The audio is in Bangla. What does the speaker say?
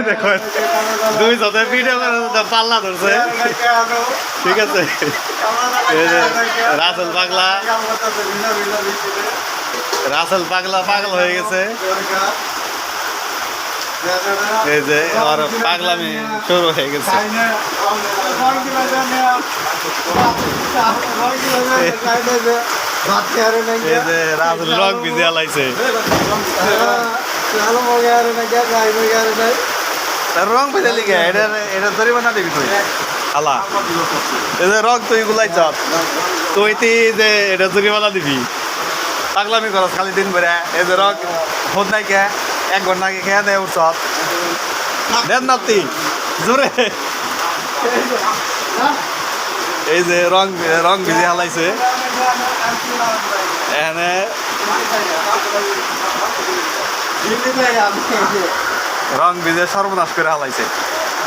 দেখুন দুই সাথে ভিডিও করে পাল্লা ধরছে ঠিক আছে রাসেল পাগলা পাগল হয়ে গেছে এই যে আর পাগলামি শুরু হয়ে গেছে এই যে রাসেল রং ভিজে আলাইছে রং ভিজে লিখে এটা ধরিব না দিবি তুই আলা এই যে রং তুই গুলাই চাপ তুই যে এটা জরিমানা দিবি পাগলামি করস খালি দিন ভরে এই যে রং হোদ নাই কে 1 ঘন্টা আগে খেয়ে দেয় উৎসব দেন না তুই জোরে এই যে রং ভিজে হালাইছে এখানে রং ভিজে সর্বনাশ করে হালাইছে